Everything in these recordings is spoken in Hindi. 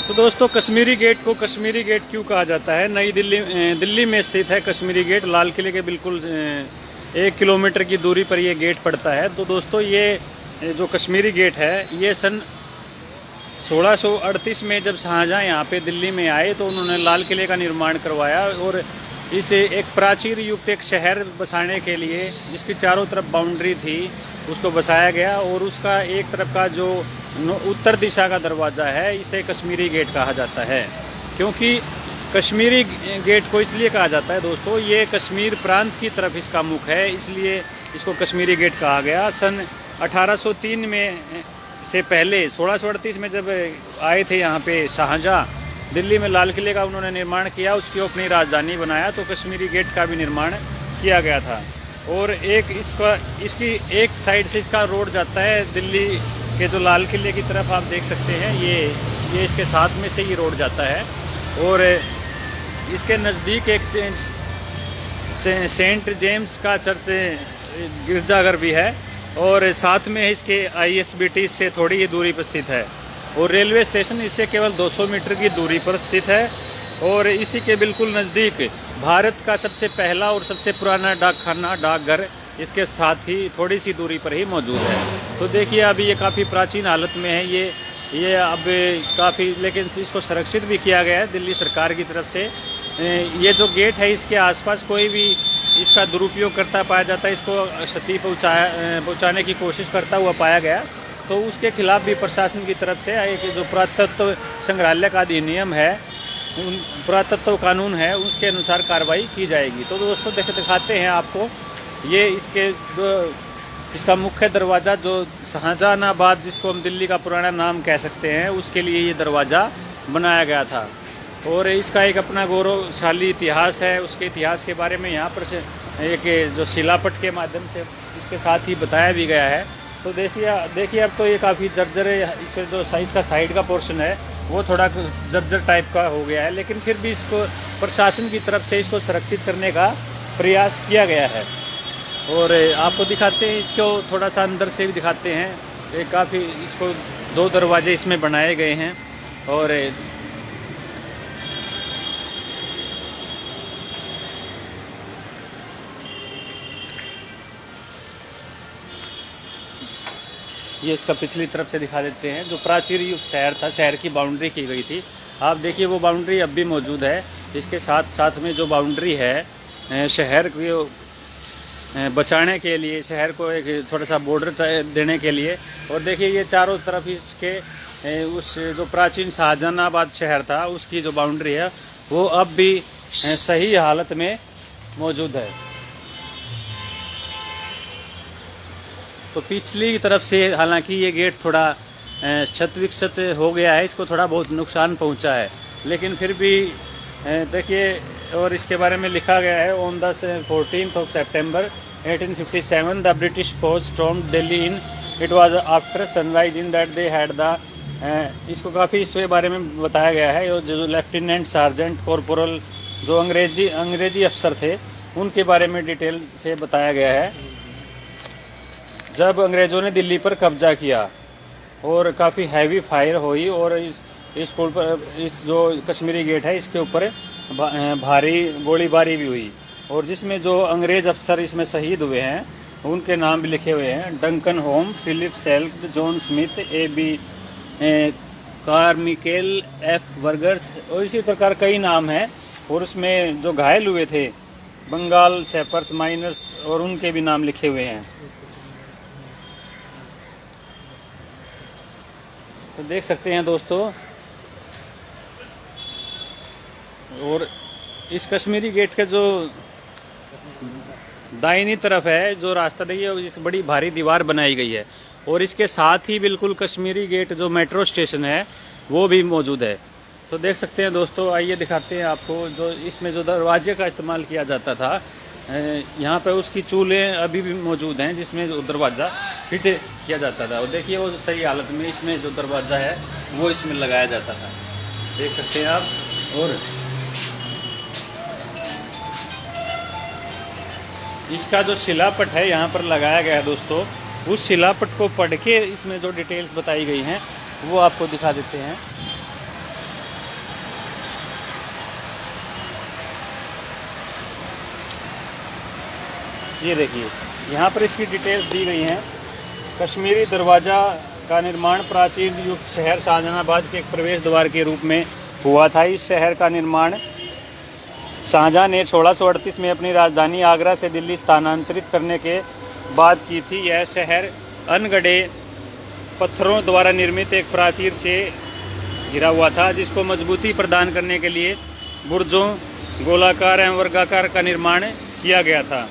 तो दोस्तों, कश्मीरी गेट को कश्मीरी गेट क्यों कहा जाता है? नई दिल्ली में स्थित है कश्मीरी गेट। लाल किले के बिल्कुल 1 किलोमीटर की दूरी पर ये गेट पड़ता है। तो दोस्तों, ये जो कश्मीरी गेट है, ये सन 1638 में जब शाहजहाँ यहाँ पे दिल्ली में आए तो उन्होंने लाल किले का निर्माण करवाया और इसे एक प्राचीर युक्त एक शहर बसाने के लिए, जिसकी चारों तरफ बाउंड्री थी, उसको बसाया गया। और उसका एक तरफ का जो उत्तर दिशा का दरवाज़ा है, इसे कश्मीरी गेट कहा जाता है। क्योंकि कश्मीरी गेट को इसलिए कहा जाता है दोस्तों, ये कश्मीर प्रांत की तरफ इसका मुख है, इसलिए इसको कश्मीरी गेट कहा गया। सन 1803 में से पहले 1638 में जब आए थे यहाँ पे शाहजहाँ, दिल्ली में लाल किले का उन्होंने निर्माण किया, उसकी अपनी राजधानी बनाया, तो कश्मीरी गेट का भी निर्माण किया गया था। और इसकी एक साइड से इसका रोड जाता है दिल्ली के जो लाल किले की तरफ, आप देख सकते हैं, ये इसके साथ में से ये रोड जाता है। और इसके नज़दीक एक सेंट जेम्स का चर्च, गिरजाघर भी है, और साथ में इसके ISBT से थोड़ी ही दूरी पर स्थित है। और रेलवे स्टेशन इससे केवल 200 मीटर की दूरी पर स्थित है। और इसी के बिल्कुल नज़दीक भारत का सबसे पहला और सबसे पुराना डाकघर इसके साथ ही थोड़ी सी दूरी पर ही मौजूद है। तो देखिए, अभी ये काफ़ी प्राचीन हालत में है। ये अब काफ़ी, लेकिन इसको संरक्षित भी किया गया है दिल्ली सरकार की तरफ से। ये जो गेट है, इसके आसपास कोई भी इसका दुरुपयोग करता पाया जाता है, इसको क्षति पहुँचाने की कोशिश करता हुआ पाया गया, तो उसके खिलाफ भी प्रशासन की तरफ से एक जो पुरातत्व संग्रहालय का अधिनियम है, पुरातत्व कानून है, उसके अनुसार कार्रवाई की जाएगी। तो दोस्तों, दिखाते हैं आपको ये इसका मुख्य दरवाज़ा, जो शाहजहानाबाद, जिसको हम दिल्ली का पुराना नाम कह सकते हैं, उसके लिए ये दरवाज़ा बनाया गया था। और इसका एक अपना गौरवशाली इतिहास है। उसके इतिहास के बारे में यहाँ पर एक जो शिलापट के माध्यम से इसके साथ ही बताया भी गया है। तो देखिए, अब तो ये काफ़ी जर्जर है। इसमें जो साइज़ का साइड का पोर्शन है, वो थोड़ा जर्जर टाइप का हो गया है, लेकिन फिर भी इसको प्रशासन की तरफ से इसको सुरक्षित करने का प्रयास किया गया है। और आपको दिखाते हैं, इसको थोड़ा सा अंदर से भी दिखाते हैं। काफ़ी इसको 2 दरवाजे इसमें बनाए गए हैं। और ये इसका पिछली तरफ से दिखा देते हैं। जो प्राचीर युक्त शहर था, शहर की बाउंड्री की गई थी, आप देखिए वो बाउंड्री अब भी मौजूद है। इसके साथ में जो बाउंड्री है, शहर को बचाने के लिए, शहर को एक थोड़ा सा बॉर्डर देने के लिए। और देखिए, ये चारों तरफ इसके उस जो प्राचीन शाहजहानाबाद शहर था, उसकी जो बाउंड्री है, वो अब भी सही हालत में मौजूद है। तो पिछली तरफ से हालांकि ये गेट थोड़ा क्षत विक्षत हो गया है, इसको थोड़ा बहुत नुकसान पहुंचा है, लेकिन फिर भी देखिए। और इसके बारे में लिखा गया है, on the 14th of September 1857 the British force stormed Delhi in it was after sunrise in that they had the, इसको काफ़ी इसके बारे में बताया गया है। और जो लेफ्टिनेंट सार्जेंट कॉर्पोरल जो अंग्रेजी अफसर थे, उनके बारे में डिटेल से बताया गया है। जब अंग्रेज़ों ने दिल्ली पर कब्जा किया और काफ़ी हैवी फायर हुई, और इस पुल पर, इस जो कश्मीरी गेट है, इसके ऊपर भारी गोलीबारी भी हुई। और जिसमें जो अंग्रेज़ अफसर इसमें शहीद हुए हैं, उनके नाम भी लिखे हुए हैं: Duncan Home, Philip Selk, John Smith, A.B. Carmichael, F. Vergers, और इसी प्रकार कई नाम हैं। और उसमें जो घायल हुए थे, बंगाल सेपर्स माइनर्स, और उनके भी नाम लिखे हुए हैं। तो देख सकते हैं दोस्तों। और इस कश्मीरी गेट के जो दाहिनी तरफ है, जो रास्ता देखिए, इस बड़ी भारी दीवार बनाई गई है। और इसके साथ ही बिल्कुल कश्मीरी गेट जो मेट्रो स्टेशन है, वो भी मौजूद है। तो देख सकते हैं दोस्तों, आइए दिखाते हैं आपको। जो इसमें जो दरवाजे का इस्तेमाल किया जाता था, यहाँ पे उसकी चूल्हे अभी भी मौजूद हैं, जिसमें जो दरवाज़ा फिट किया जाता था। और देखिए, वो सही हालत में इसमें जो दरवाज़ा है, वो इसमें लगाया जाता था, देख सकते हैं आप। और इसका जो शिलापट है यहाँ पर लगाया गया है दोस्तों, उस शिलापट को पढ़ के इसमें जो डिटेल्स बताई गई हैं, वो आपको दिखा देते हैं। ये देखिए यहाँ पर इसकी डिटेल्स दी गई हैं। कश्मीरी दरवाज़ा का निर्माण प्राचीन युक्त शहर शाहजहानाबाद के एक प्रवेश द्वार के रूप में हुआ था। इस शहर का निर्माण शाहजहां ने 1638 में अपनी राजधानी आगरा से दिल्ली स्थानांतरित करने के बाद की थी। यह शहर अनगढ़े पत्थरों द्वारा निर्मित एक प्राचीर से घिरा हुआ था, जिसको मजबूती प्रदान करने के लिए बुर्जों, गोलाकार एवं वर्गाकार का निर्माण किया गया था।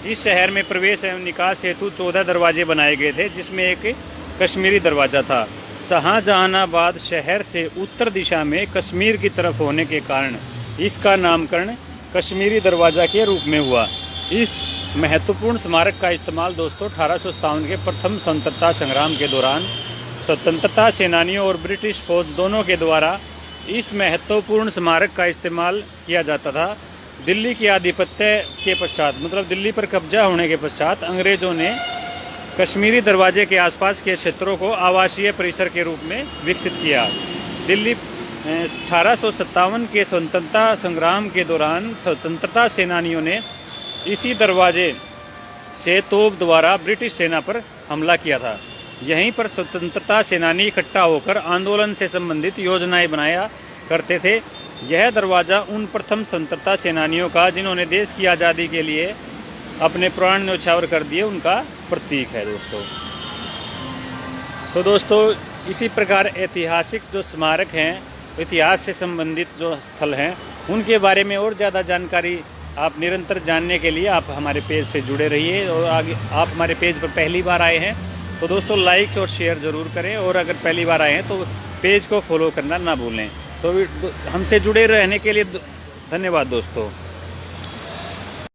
इस शहर में प्रवेश एवं निकास हेतु 14 दरवाजे बनाए गए थे, जिसमें एक कश्मीरी दरवाज़ा था। शाहजहानाबाद शहर से उत्तर दिशा में कश्मीर की तरफ होने के कारण इसका नामकरण कश्मीरी दरवाज़ा के रूप में हुआ। इस महत्वपूर्ण स्मारक का इस्तेमाल दोस्तों 1857 के प्रथम स्वतंत्रता संग्राम के दौरान स्वतंत्रता सेनानियों और ब्रिटिश फौज दोनों के द्वारा इस महत्वपूर्ण स्मारक का इस्तेमाल किया जाता था। दिल्ली के आधिपत्य के पश्चात, मतलब दिल्ली पर कब्जा होने के पश्चात, अंग्रेजों ने कश्मीरी दरवाजे के आसपास के क्षेत्रों को आवासीय परिसर के रूप में विकसित किया। दिल्ली 1857 के स्वतंत्रता संग्राम के दौरान स्वतंत्रता सेनानियों ने इसी दरवाजे से तोप द्वारा ब्रिटिश सेना पर हमला किया था। यहीं पर स्वतंत्रता सेनानी इकट्ठा होकर आंदोलन से संबंधित योजनाएं बनाया करते थे। यह दरवाज़ा उन प्रथम स्वतंत्रता सेनानियों का, जिन्होंने देश की आज़ादी के लिए अपने प्राण न्यौछावर कर दिए, उनका प्रतीक है दोस्तों। तो दोस्तों इसी प्रकार ऐतिहासिक जो स्मारक हैं, इतिहास से संबंधित जो स्थल हैं, उनके बारे में और ज़्यादा जानकारी आप निरंतर जानने के लिए आप हमारे पेज से जुड़े रहिए। और आगे आप हमारे पेज पर पहली बार आए हैं तो दोस्तों लाइक और शेयर ज़रूर करें, और अगर पहली बार आए हैं तो पेज को फॉलो करना ना भूलें। तो हमसे जुड़े रहने के लिए धन्यवाद दोस्तों।